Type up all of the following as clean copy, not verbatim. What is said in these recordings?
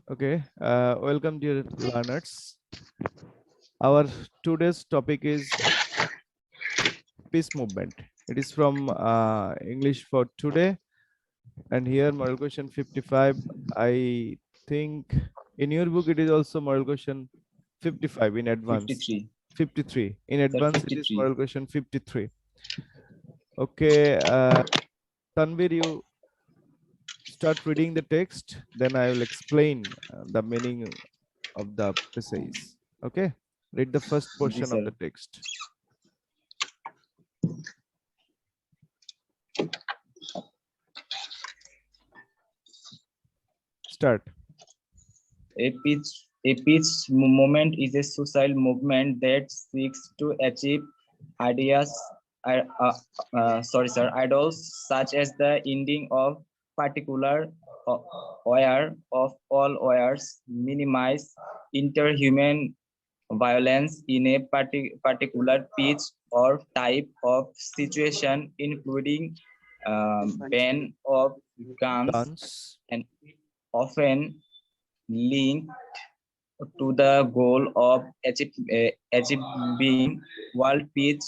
Okay, welcome dear learners. Our today's topic is peace movement. It is from English for today, and here model question 55. I think in your book it is also model question 55 in advance. 53. 53 in Sir, advance. It is 53. model question 53. Okay, Tanvir, you start reading the text, then I will explain the meaning of the passage. Okay, read the first Ji, portion of sir. the text. Start. A peace movement is a social movement that seeks to achieve ideas, ideals such as the ending of particular war of all wars, minimize interhuman violence in a particular pitch or type of situation, including ban of guns, Guns. and often linked to the goal of achieving world peace.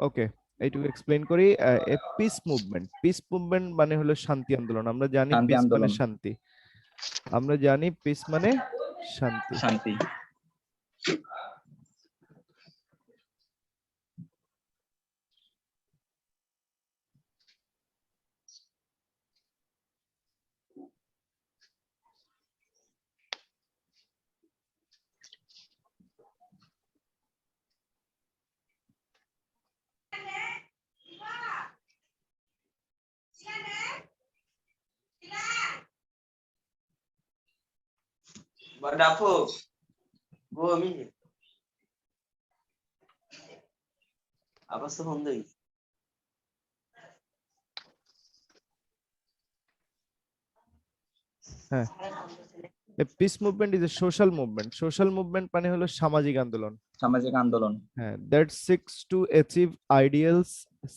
ওকে, এইটুকু explain করি। A piece movement, piece movement মানে হলো শান্তি আন্দোলন। আমরা জানি শান্তি piece মানে আন্দোলন, শান্তি, আমরা জানি পিস মানে শান্তি। শান্তি। Badapo, go mi. Apa sehondai? হ্যাঁ, a piece movement is a social movement. Social movement মানে হলো সামাজিক আন্দোলন। সামাজিক আন্দোলন। হ্যাঁ, that seeks to achieve ideals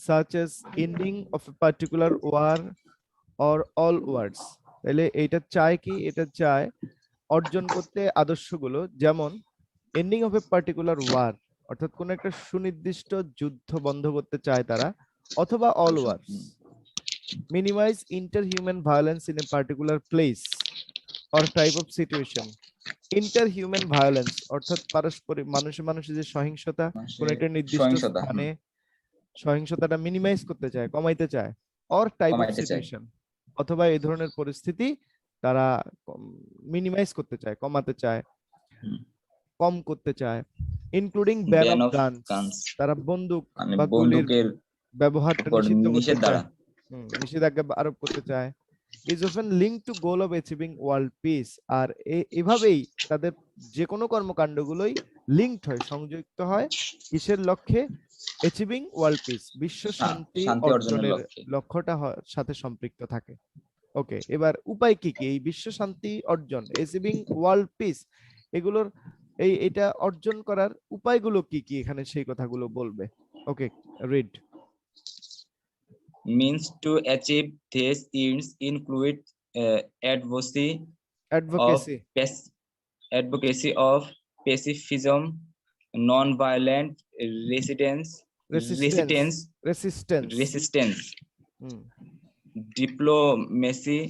such as ending of a particular war or all wars. তাহলে এটা চায় কি? এটা চায় অর্জন করতে আদর্শগুলো, যেমন ending of a particular war, অর্থাৎ কোন একটা সুনির্দিষ্ট যুদ্ধ বন্ধ করতে চায় তারা, অথবা all wars, minimize interhuman violence in a particular place or type of situation. Interhuman violence অর্থাৎ পারস্পরিক মানুষে মানুষে যে সহিংসতা, কোন একটা নির্দিষ্ট সহিংসতা, স্থানে সহিংসতাটা মিনিমাইজ করতে চায়, কমাইতে চায়, অর টাইপ অফ কমাইতে চায়। সিচুয়েশন, অথবা এই ধরনের পরিস্থিতি তারা মিনিমাইজ করতে চায়, কমাতে চায়, কম করতে চায়। Including ban ban of of guns, guns, তারা বন্দুক মানে বা গুলির বন্দুকের ব্যবহারটা উপর নিষিদ্ধ করতে নিষেধ দ্বারা। চায়, নিষেধাজ্ঞা আরোপ করতে চায়। Is often link to goal of achieving world peace. আর এভাবেই তাদের যে কোনো কর্মকাণ্ডগুলোই লিঙ্কড হয়, সংযুক্ত হয় কিসের লক্ষ্যে? অ্যাচিভিং ওয়ার্ল্ড পিস, বিশ্ব শান্তি শান্তি অর্জনের অর্জনের লক্ষ্যে। লক্ষ্যটা সাথে সম্পৃক্ত থাকে। ওকে, এবার উপায় কি কি এই বিশ্ব শান্তি অর্জন, অ্যাচিভিং ওয়ার্ল্ড পিস, এগুলোর এটা অর্জন করার উপায়গুলো কি কি, এখানে সেই কথাগুলো বলবে। Okay, read. Means to achieve these ends include advocacy of advocacy, pacifism, non-violent resistance, resistance, resistance, diplomacy,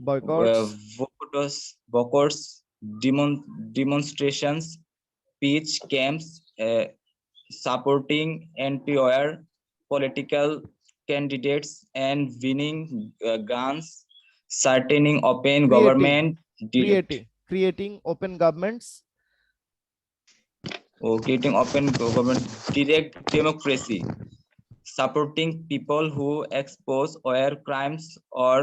boycotts, boycotts, demonstrations, peace camps, supporting anti-war political candidates, and winning guns, certain open government, creating open governments, creating open government, direct democracy, supporting people who expose war crimes or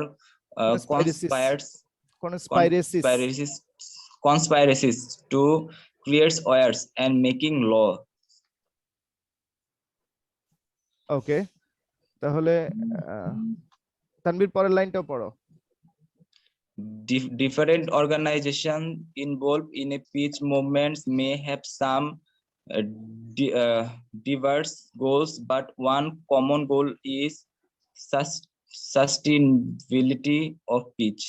conspiracies to create wars and making law. ওকে, তাহলে তানভীর পরের লাইনটাও পড়ো। Different organizations involved in a peace movement may have some diverse goals, but one common goal is sustainability of peace.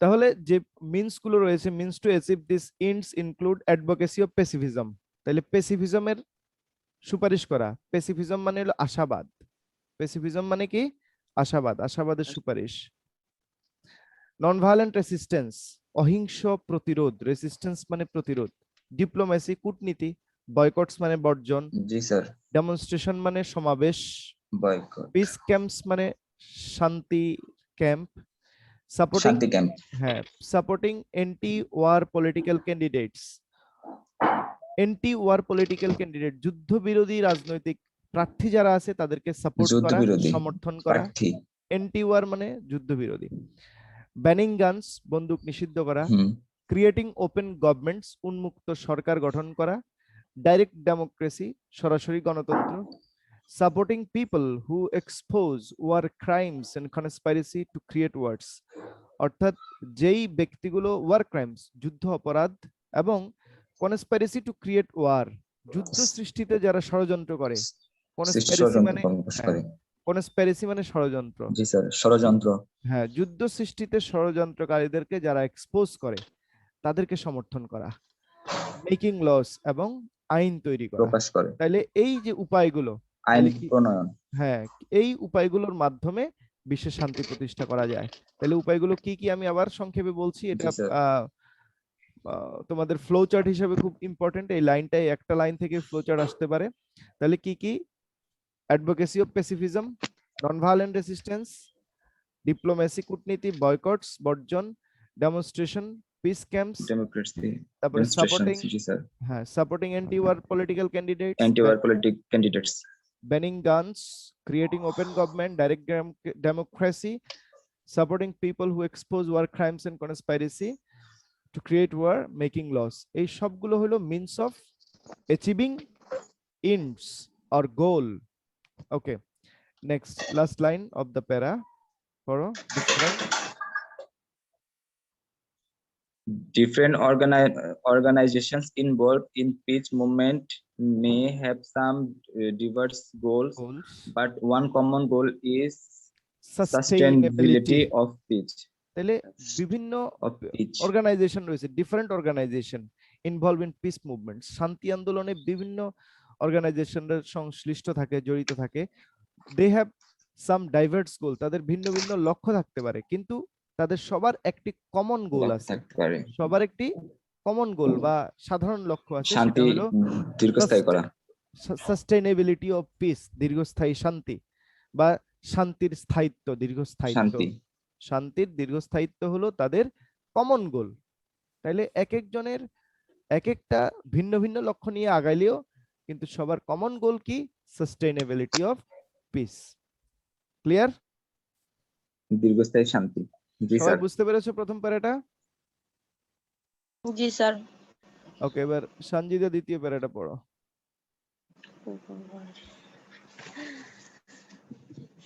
তাহলে যে means গুলো রয়েছে, means to achieve this ends include advocacy of pacifism. তাহলে পেসিফিজমের সুপারিশ করা, পেসিফিজম মানে হলো আশাবাদ, পেসিফিজম মানে কি আশাবাদ, আশাবাদের সুপারিশ। নন ভায়োলেন্ট রেসিস্টেন্স, অহিংস প্রতিরোধ, রেসিস্টেন্স মানে প্রতিরোধ। ডিপ্লোমেসি কূটনীতি, বয়কটস মানে বর্জন, জি স্যার। ডেমনস্ট্রেশন মানে সমাবেশ, বয়কট, পিস ক্যাম্পস মানে শান্তি ক্যাম্প, সাপোর্টিং, শান্তি ক্যাম্প। হ্যাঁ, supporting anti war political candidates, anti war political candidate যুদ্ধ বিরোধী রাজনৈতিক প্রার্থী যারা আছে তাদেরকে সাপোর্ট করা, যুদ্ধবিরোধী সমর্থন করা। প্রার্থী। এন্টি ওয়ার মানে যুদ্ধ বিরোধী। ব্যানিং গানস, বন্দুক নিষিদ্ধ করা। হুম। ক্রিয়েটিং ওপেন গভর্নমেন্টস, উন্মুক্ত সরকার গঠন করা। ডাইরেক্ট ডেমোক্রেসি, সরাসরি গণতন্ত্র। Supporting people who expose war crimes and conspiracy to create wars, অর্থাৎ যেই ব্যক্তিগুলো ওয়ার ক্রাইমস যুদ্ধ অপরাধ এবং কনস্পাইরেসি টু ক্রিয়েট ওয়ার যুদ্ধ সৃষ্টিতে যারা ষড়যন্ত্র করে, কনস্পাইরেসি মানে, কনস্পাইরেসি মানে ষড়যন্ত্র। জি স্যার, ষড়যন্ত্র। হ্যাঁ, যুদ্ধ সৃষ্টিতে ষড়যন্ত্রকারীদেরকে যারা এক্সপোজ করে তাদেরকে সমর্থন করা। মেকিং লস, এবং আইন তৈরি করা, প্রকাশ করে। তাইলে এই যে উপায়গুলো, আইন তাহলে কি, প্রণয়ন। হ্যাঁ, এই উপায়গুলোর মাধ্যমে বিশ্বে শান্তি প্রতিষ্ঠা করা যায়। তাহলে উপায়গুলো কি কি আমি আবার সংক্ষেপে বলছি, এটা জি স্যার। তোমাদের ফ্লো চার্ট হিসেবে খুব ইম্পর্টেন্ট, এই লাইনটাই একটা লাইন থেকে ফ্লো চার্ট আসতে পারে। তাহলে কি কি? Advocacy of pacifism, non violent resistance, diplomacy কূটনীতি, বয়কটস বর্জন, ডেমনস্ট্রেশন, পিস ক্যাম্পস, ডেমোক্রেসি, তারপরে সাপোর্টিং, জি স্যার। হ্যাঁ, supporting anti war political candidates, anti war politic candidates, banning guns, creating open government, direct democracy, supporting people who expose war crimes and conspiracy to create war, making laws. এই সবগুলো হলো means of achieving ends or goal. Okay, next, last line of the para. Poro, different organizations involved in peace movement may have some diverse goals, but one common goal is sustainability of peace. তাহলে বিভিন্ন organization রয়েছে, different organization involve in peace movement, শান্তি আন্দোলনে বিভিন্ন অর্গানাইজেশনের সংশ্লিষ্ট থাকে, জড়িত থাকে। দে হ্যাভ সাম ডাইভার্স গোল, তাদের ভিন্ন ভিন্ন লক্ষ্য থাকতে পারে, কিন্তু তাদের সবার একটি কমন গোল আছে, সবার একটি কমন গোল বা সাধারণ লক্ষ্য আছে, শান্তি দীর্ঘস্থায়ী করা, সাস্টেইনেবিলিটি অফ পিস, দীর্ঘস্থায়ী শান্তি বা শান্তির স্থায়িত্ব, দীর্ঘস্থায়িত্ব। শান্তির দীর্ঘস্থায়িত্ব হলো তাদের কমন গোল। তাইলে এক একজনের এক একটা ভিন্ন ভিন্ন লক্ষ্য নিয়ে আগাইলেও কিন্তু সবার কমন গোল কি? Sustainability of piece. ক্লিয়ার? দীর্ঘস্থায়ী শান্তি। জি স্যার। বুঝতে পেরেছো প্রথম প্যারাটা? জি স্যার। ওকে, এবার সঞ্জিতা দ্বিতীয় প্যারাটা পড়ো।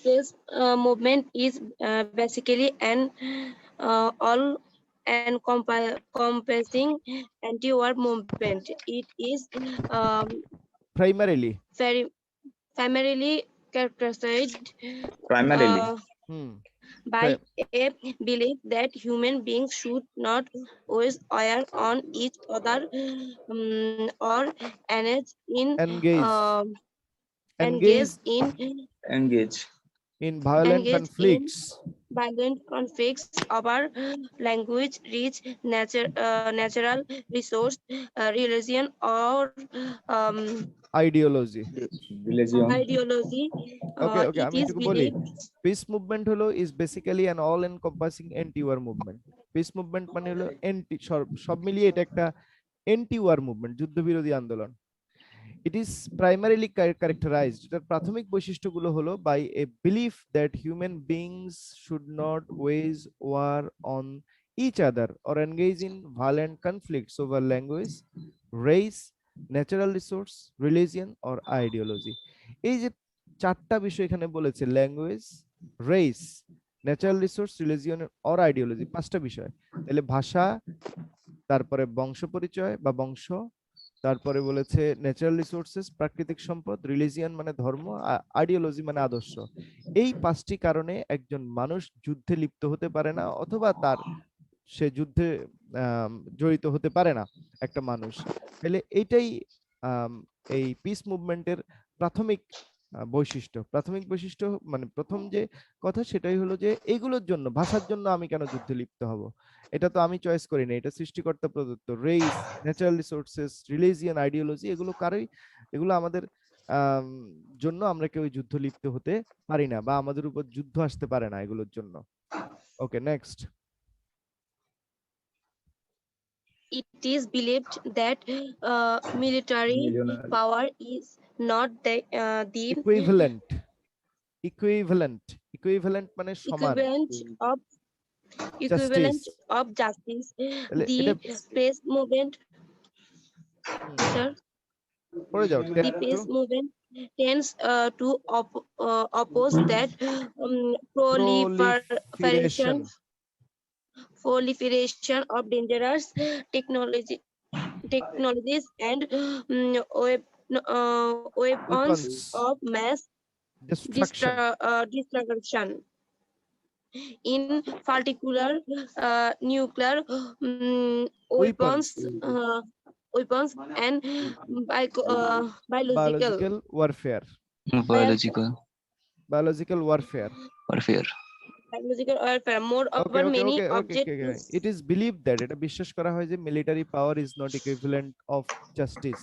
This movement is basically an all-encompassing anti-war movement. It is primarily characterized by a belief that human beings should not wage war on each other or engage in violent conflicts over language, rich natural resource, religion, or ideology. Okay, আমি একটু বলি, piece movement হলো is basically an all encompassing anti war movement. Piece movement মানে হলো anti, সব মিলিয়ে এটা একটা এন্টি ওয়ার মুভমেন্ট, যুদ্ধ বিরোধী আন্দোলন। It is primarily characterized, এটার প্রাথমিক বৈশিষ্ট্যগুলো হলো by a belief that human beings should not wage war on each other or engage in violent conflicts over language, race, natural resource, religion or ideology. এই যে চারটা বিষয় এখানে বলেছে, language, race, natural resource, religion or ideology, পাঁচটা বিষয়। তাহলে ভাষা, তারপরে বংশ পরিচয় বা বংশ, তারপরে বলেছে ন্যাচারাল রিসোর্সেস প্রাকৃতিক সম্পদ, রিলিজিয়ন মানে ধর্ম, আইডিওলজি মানে আদর্শ। এই পাঁচটি কারণে একজন মানুষ যুদ্ধে লিপ্ত হতে পারে না অথবা তার সে যুদ্ধে জড়িত হতে পারে না একটা মানুষ। তাহলে এইটাই এই পিস মুভমেন্টের প্রাথমিক প্রাথমিক বৈশিষ্ট্য, মানে প্রথম যে কথা সেটাই হলো যে এইগুলোর জন্য, ভাষার জন্য আমি কেন যুদ্ধে লিপ্ত হব? এটা তো আমি চয়েস করি না, এটা সৃষ্টিকর্তা প্রদত্ত। Race, natural resources, religion, ideology, এগুলো আমাদের জন্য আমরা কেউ যুদ্ধ লিপ্ত হতে পারি না, বা আমাদের উপর যুদ্ধ আসতে পারে না এগুলোর জন্য। ওকে, next. It is believed that military Millionaire. power is not the equivalent মানে সমান। of justice, justice. The এটা peace movement, sir, পড়ে যাও, the 10 to peace movement tends to oppose that proliferation. proliferation of dangerous technologies and weapons Weapons. of mass Destruction. destruction. In particular, nuclear weapons, weapons and Biological warfare. biological Biological warfare. warfare. biological warfare. Moreover, many objectives. It is believed that, এটা বিশ্বাস করা হয় যে military power is not equivalent of justice.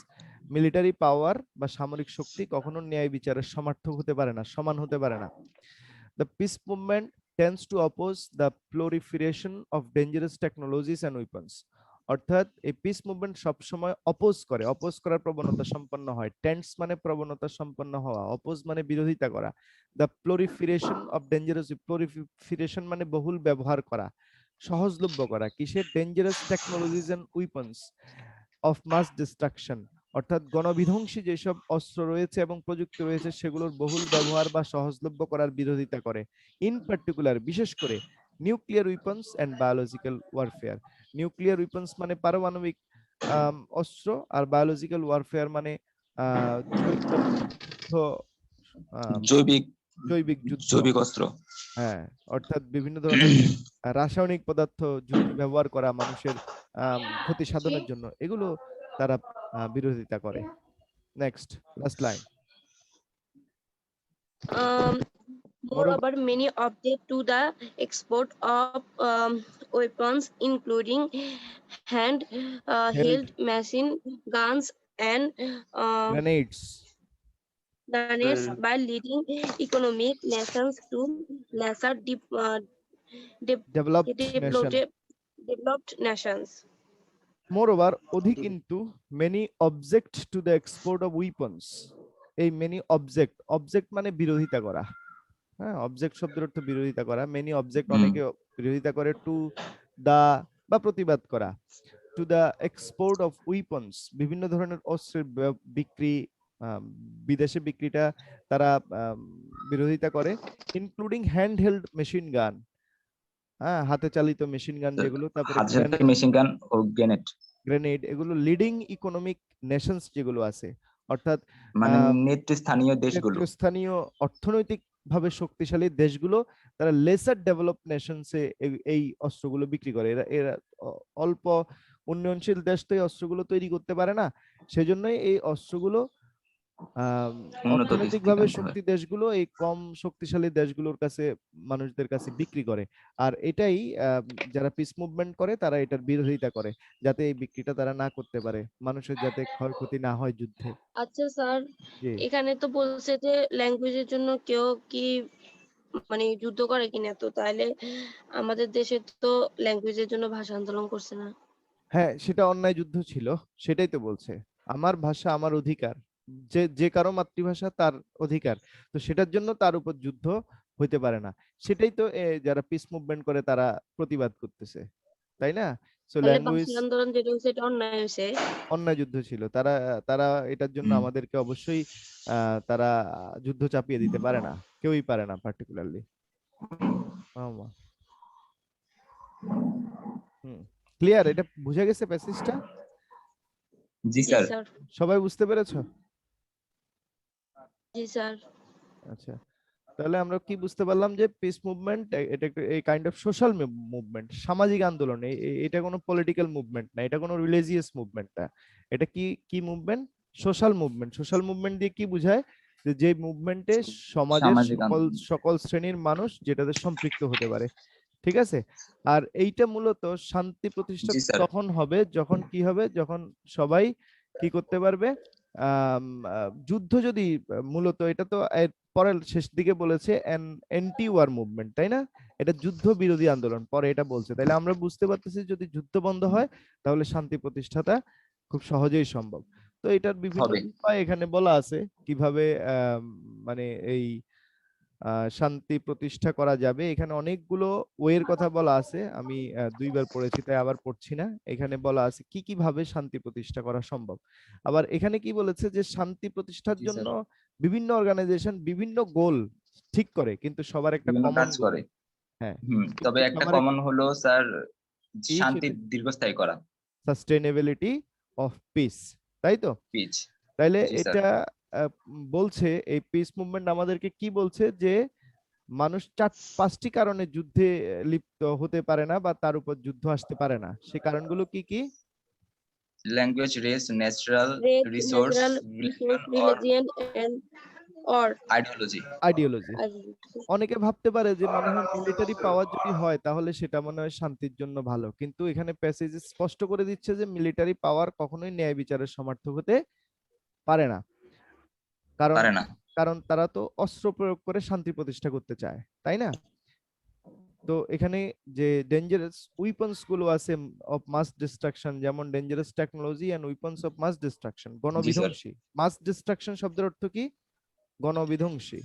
Military পাওয়ার বা সামরিক শক্তি কখনো ন্যায় বিচারের সমার্থক হতে পারে না, সমান হতে পারে না। The peace movement tends to oppose the proliferation of dangerous technologies and weapons. অর্থাৎ এই পিস মুভমেন্ট সব সময় অপোজ করার প্রবণতা সম্পন্ন হয়। টেন্স মানে প্রবণতা সম্পন্ন হওয়া, অপোজ মানে বিরোধিতা করা। The proliferation of dangerous, proliferation মানে বহুল ব্যবহার করা, সহজলভ্য করা। কিসের? Dangerous technologies and weapons of mass destruction, অর্থাৎ গণবিধ্বংসী যেসব অস্ত্র রয়েছে এবং প্রযুক্তি রয়েছে সেগুলোর বহুল ব্যবহার বা সহজলভ্য করার বিরোধিতা করে। ইন পার্টিকুলার, বিশেষ করে nuclear weapons and biological warfare. Nuclear weapons মানে পারমাণবিক অস্ত্র, আর বায়োলজিক্যাল ওয়ারফেয়ার মানে জৈবিক অস্ত্র। হ্যাঁ, অর্থাৎ বিভিন্ন ধরনের রাসায়নিক পদার্থ যুদ্ধে ব্যবহার করা মানুষের ক্ষতি সাধনের জন্য, এগুলো তারা বিরোধিতা করে। Next, last line. Moreover, many object to the export of weapons, including held machine guns and Grenades. by leading economic nations to lesser developed nations. Moreover, কিন্তু many object to the export of weapons. এই many object মানে বিরোধিতা করা। হ্যাঁ, object শব্দের অর্থ বিরোধিতা করা। মেনি অবজেক্ট, অনেকে বিরোধিতা করে। টু দা বা প্রতিবাদ করা। To the export of weapons, বিভিন্ন ধরনের অস্ত্রের বিক্রি, বিদেশে বিক্রিটা তারা বিরোধিতা করে। Including hand held machine gun, হ্যাঁ, হাতে চালিত মেশিন গান যেগুলো, তারপরে মেশিন গান ও গ্রেনেড, এগুলো লিডিং ইকোনমিক নেশনস যেগুলো আছে, অর্থাৎ মানে নেতৃস্থানীয় দেশগুলো, নেতৃস্থানীয় অর্থনৈতিক ভাবে শক্তিশালী দেশগুলো, তারা লেসার ডেভেলপ নেশনসে এই অস্ত্রগুলো বিক্রি করে। এরা অল্প উন্নয়নশীল দেশ তো এই অস্ত্রগুলো তৈরি করতে পারে না, সেজন্যই এই অস্ত্রগুলো অর্থনৈতিকভাবে শক্তি দেশগুলো এই কম শক্তিশালী দেশগুলোর কাছে, মানুষদের কাছে বিক্রি করে। আর এটাই যারা পিস মুভমেন্ট করে তারা এটার বিরোধিতা করে, যাতে এই বিক্রিটা তারা না করতে পারে, মানুষের যাতে ক্ষয়ক্ষতি না হয় যুদ্ধে। আচ্ছা স্যার, এখানে তো বলছে যে ল্যাঙ্গুয়েজের জন্য কেউ কি মানে যুদ্ধ করে কিনা, তো তাহলে আমাদের দেশে তো ল্যাঙ্গুয়েজের জন্য ভাষা আন্দোলন করছে না? হ্যাঁ, সেটা অন্যায় যুদ্ধ ছিল, সেটাই তো বলছে। আমার ভাষা আমার অধিকার, যে কারো মাতৃভাষা তার অধিকার, তো সেটার জন্য তার উপর যুদ্ধ হইতে পারে না। সেটাই তো যারা পিস মুভমেন্ট করে তারা প্রতিবাদ করতেছে, তাই না? সো ল্যাঙ্গুয়েজ আন্দোলন যেটা হচ্ছে এটা অন্যায় হয়েছে, অন্যায় যুদ্ধ ছিল। তারা এটার জন্য আমাদেরকে অবশ্যই তারা যুদ্ধ চাপিয়ে দিতে পারে না, কেউই পারে না পার্টিকুলারলি। ক্লিয়ার? এটা বুঝা গেছে প্যাসেজটা? জি স্যার। সবাই বুঝতে পেরেছো? জি স্যার। আচ্ছা, তাহলে আমরা কি বুঝতে পারলাম যে পিস মুভমেন্ট এটা এই কাইন্ড অফ সোশ্যাল মুভমেন্ট, সামাজিক আন্দোলন। এটা কোনো পলিটিক্যাল মুভমেন্ট না, এটা কোনো রিলিজিয়াস মুভমেন্ট না, এটা কি কি movement? Social movement. Social movement দিয়ে কি বোঝায়? যে মুভমেন্টে সমাজের সামাজিক সকল আন্দোলন। সকল শ্রেণীর মানুষ যেটাতে সম্পৃক্ত হতে পারে, ঠিক আছে? আর এইটা মূলত শান্তি প্রতিষ্ঠা জি স্যার। তখন হবে যখন কি হবে, যখন সবাই কি করতে পারবে, যুদ্ধ যদি মূলত এটা তো পরের শেষ দিকে বলেছে অ্যান্টি ওয়ার মুভমেন্ট, তাই না? এটা যুদ্ধ বিরোধী আন্দোলন পরে এটা বলছে। তাহলে আমরা বুঝতে পারতেছি যদি যুদ্ধ বন্ধ হয় তাহলে শান্তি প্রতিষ্ঠাটা খুব সহজেই সম্ভব। তো এটার বিভিন্ন হবে। উপায় এখানে বলা আছে কিভাবে মানে এই শান্তি প্রতিষ্ঠা করা যাবে। এখানে অনেকগুলো ওয়ের কথা বলা আছে, আমি দুইবার পড়েছি তাই আবার পড়ছি না। এখানে বলা আছে কি কি ভাবে শান্তি প্রতিষ্ঠা করা সম্ভব। আবার এখানে কি বলেছে যে শান্তি প্রতিষ্ঠার জি জন্য স্যার। বিভিন্ন অর্গানাইজেশন বিভিন্ন গোল ঠিক করে, কিন্তু সবার একটা বিভিন্ন কমন কাজ গোল। করে। হ্যাঁ, তবে কিন্তু একটা সবার কমন হলো স্যার কি শান্তি সেটা দীর্ঘস্থায়ী করা। সাস্টেনেবিলিটি অফ পিস, তাই তো? পিচ। তাইলে জি স্যার। এটা বলছে এই পিস মুভমেন্ট আমাদেরকে কি বলছে যে মানুষ পাঁচটি কারণে যুদ্ধে লিপ্ত হতে পারে না বা তার উপর যুদ্ধ আসতে পারে না। সে কারণগুলো কি কি? Language, race, natural race, resource, natural resource, religion, and or ideology. Ideology. ideology. অনেকে ভাবতে পারে যে মনে হয় মিলিটারি পাওয়ার যদি হয় তাহলে সেটা মনে হয় শান্তির জন্য ভালো, কিন্তু এখানে প্যাসেজে স্পষ্ট করে দিচ্ছে যে মিলিটারি পাওয়ার কখনোই ন্যায় বিচারের সমার্থক হতে পারে না। কারণ পারে না। কারণ তারা তো অস্ত্র প্রয়োগ করে শান্তি প্রতিষ্ঠা করতে চায়, তাই না? তো এখানে যে ডেঞ্জারাস উইপন্স গুলো আছে অফ মাস ডিস্ট্রাকশন, যেমন dangerous technology and weapons of mass destruction, জি স্যার। গণবিধ্বংসী। মাস ডিস্ট্রাকশন শব্দের অর্থ কি? গণবিধ্বংসী।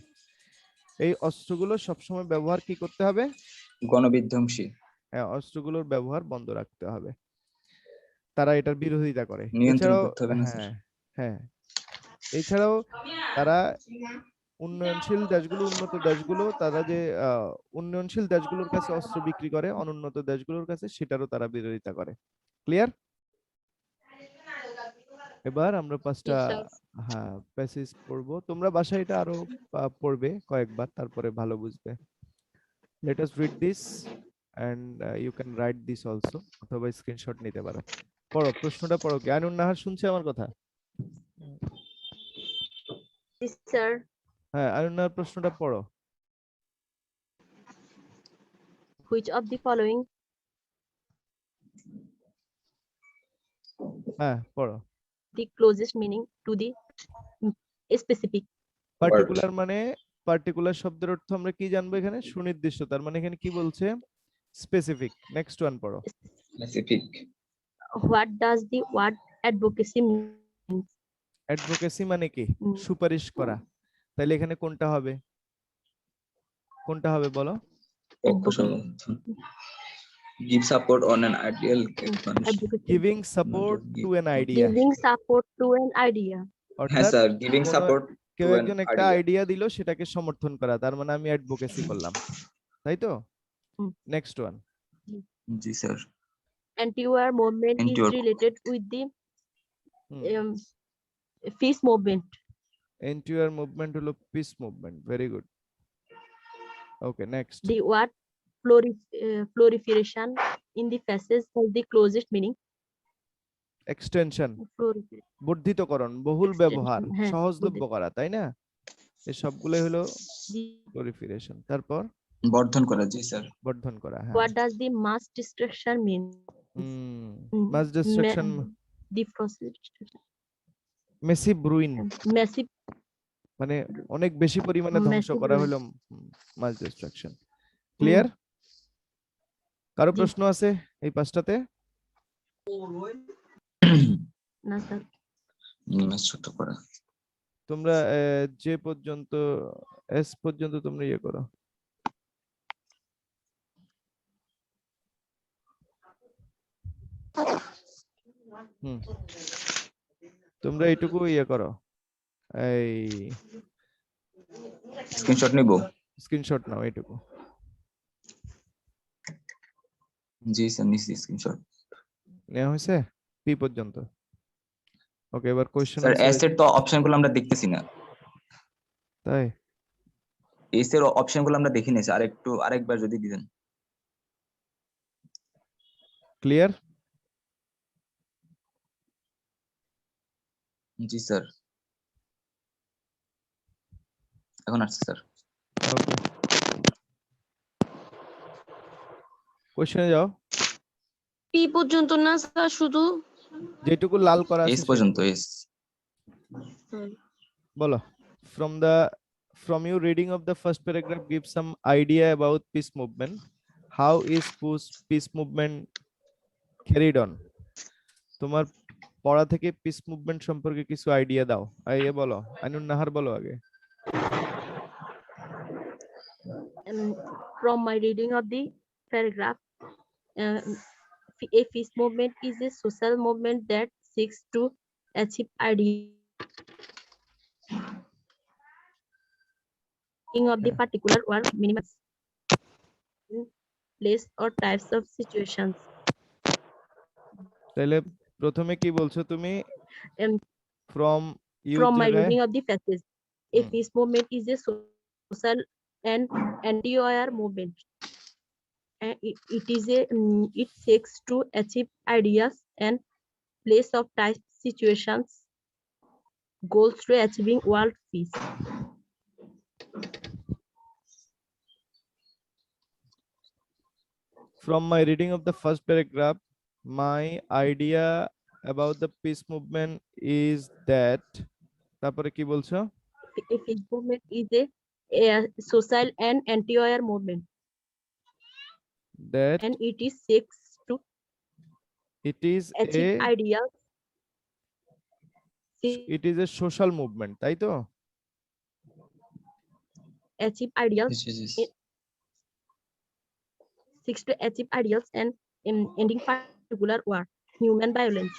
এই অস্ত্রগুলো সবসময় ব্যবহার কি করতে হবে? গণবিধ্বংসী। হ্যাঁ, অস্ত্রগুলোর ব্যবহার বন্ধ রাখতে হবে। তারা এটার বিরোধিতা করে। নিয়ন্ত্রণ এছাড়াও করতে হবে না স্যার। হ্যাঁ হ্যাঁ এছাড়াও তারা উন্নয়নশীল দেশগুলো, উন্নত দেশগুলো, তারা যে উন্নয়নশীল দেশগুলোর কাছে অস্ত্র বিক্রি করে অনুন্নত দেশগুলোর কাছে, সেটারও তারা বিরোধিতা করে। ক্লিয়ার? এবার আমরা পাঁচটা Yes, sir. হ্যাঁ প্যাসেজ পড়বো, তোমরা বাসায় এটা আরো পড়বে কয়েকবার, তারপরে ভালো বুঝবে। Let us read this and you can write this also, অথবা স্ক্রিনশট নিতে পারো। পড়ো, প্রশ্নটা পড়ো। কি আইনুন নাহার শুনছে আমার কথা? Yes, sir. হ্যাঁ, আইনুন নাহার প্রশ্নটা পড়ো। Which of the following হ্যাঁ পড়ো। the closest meaning to the specific? Particular মানে, পার্টিকুলার শব্দের অর্থ আমরা কি জানবো এখানে? সুনির্দিষ্ট। তার মানে এখানে কি বলছে? স্পেসিফিক। নেক্সট ওয়ান পড়ো। Specific. What does the word advocacy mean? Advocacy মানে কি? সুপারিশ করা। তাহলে এখানে কোনটা হবে? কোনটা হবে বলো? পক্ষ সমর্থন। Give support on an ideal Advocacy. Giving support to an idea. Giving support to an idea. হ্যাঁ অর্থাৎ স্যার, গিভিং কোনো সাপোর্ট কেউ টু অ্যান একজন একটা আইডিয়া। আইডিয়া দিল, সেটাকে সমর্থন করা, তার মানে আমি অ্যাডভোকেসি করলাম, তাই তো? Next one. জি sir. Anti-war movement is Anti-war. related with the peace movement. Anti war movement হলো peace movement. Very good. Okay, next. The word proliferation in the passage has the closest meaning. Extension, বর্ধিতকরণ, বহুল ব্যবহার, সহজলভ্য করা, তাই না? এই সবগুলোই হলো proliferation। তারপর বর্ধন করা। জি স্যার। বর্ধন করা। হ্যাঁ। What does the mass destruction mean? Mass destruction, The process. Massive ruin, Massive. মানে অনেক বেশি পরিমাণে ধ্বংস Massive করা ruin. হলো মাস ডিস্ট্রাকশন। ক্লিয়ার? কারো জি। প্রশ্ন আছে এই পাঁচটাতে? না স্যার। ছোট করা। তোমরা যে পর্যন্ত এস পর্যন্ত তোমরা ইয়ে করো। তোমরা এইটুকু ইয়ে করো, এই স্ক্রিনশট নিব। স্ক্রিনশট নাও এইটুকু। জি স্যার, নিছি স্ক্রিনশট। নেওয়া হয়েছে পি পর্যন্ত? ওকে, এবার কোশ্চেন স্যার এস এর তো অপশনগুলো আমরা দেখতেছি না। তাই এস এর অপশন গুলো আমরা দেখে নিয়েছি, আরেকবার যদি দিতেন। ক্লিয়ার? জি স্যার, এখন আসছে স্যার। ওকে, কোশ্চেনে যাও। পি পর্যন্ত না স্যার, শুধু যেটুকু লাল করা এস আছে পর্যন্ত, সেটুকু এস। বলো। From your reading of the first paragraph, give some idea about peace movement. How is peace movement carried on? তোমার পড়া থেকে পিস মুভমেন্ট সম্পর্কে কিছু আইডিয়া দাও। আইয়ে বলো, আইনুন নাহার বলো আগে। From my reading of the paragraph, a peace movement is a social movement that seeks to achieve ideas of the particular or minimize place or types of situations. তাহলে প্রথমে কি বলছো তুমি? Um, from you from my জায়গায় reading of the passage, a Hmm. peace movement is a social and anti-war movement. And it seeks to achieve ideas and place of type situations, goals to achieving world peace. From my reading of the first paragraph, my idea about the peace movement is that, তারপরে কি বলছো? A peace movement is a social and anti-war movement, That and it is seeks to it is achieve a ideas. it is a social movement, তাই তো? Achieve ideals. Seeks to achieve ideals and ending particular war, human violence,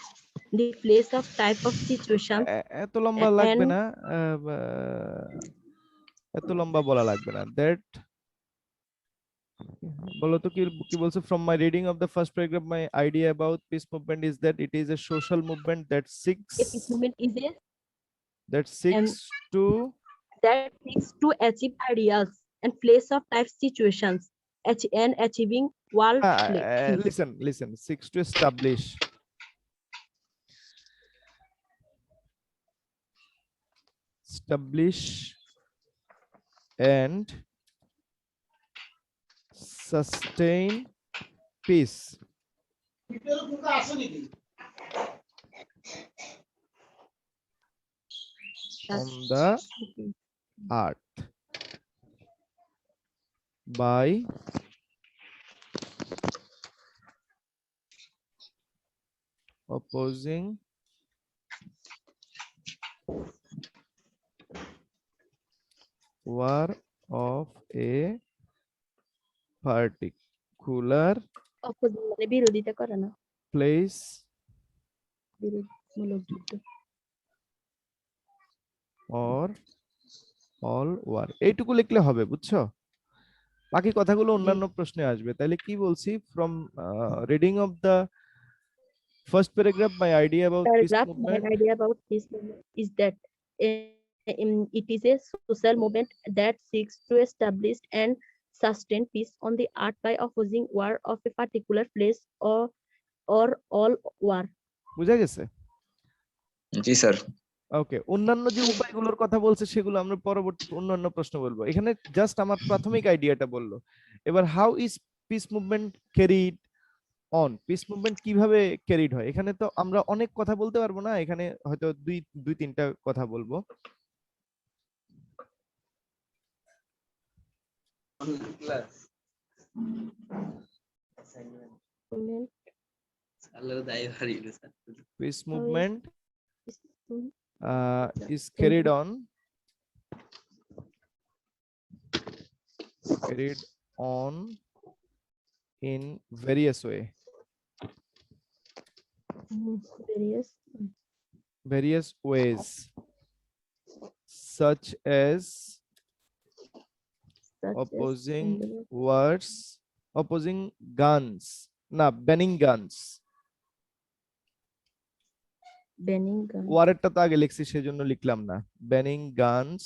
the place of type of situations. এত লম্বা লাগবে and না, এত লম্বা বলা লাগবে না। দ্যাট বলো তো কি কি বলছো? From my reading of the first paragraph, my idea about piece movement is that it is a social movement a peace movement is a that seeks to that seeks to achieve ideals and place of type situations and achieving world peace. listen, seeks to establish and sustain peace on the earth by opposing war of a particular Opposite মানে বিরোধিতা করে না, place বিরোধমূলক যুদ্ধ। or all war, এইটুকু লিখলে হবে, বুঝছো? বাকি কথাগুলো অন্যান্য প্রশ্নে আসবে। তাহলে কি বলছি? From reading of the first paragraph, my idea about piece Paragraph, my movement idea about peace movement is that it is a social movement that seeks to establish and sustain peace on the earth by opposing war of a particular place or all war. বুঝা গেছে? জি sir. ওকে, অন্যান্য যে উপায়গুলোর কথা বলছে সেগুলো আমরা পরবর্তী অন্যান্য প্রশ্ন বলবো। এখানে জাস্ট আমার প্রাথমিক আইডিয়াটা বললো। এবার how is piece movement carried on, piece movement কিভাবে ক্যারিড হয়? এখানে তো আমরা অনেক কথা বলতে পারবো না, এখানে হয়তো দুই তিনটা কথা বলবো। Peace movement is carried on in various ways, such as opposing words, opposing guns, banning guns। ওয়ারেরটা তো আগে লিখছি সেজন্য লিখলাম না। banning guns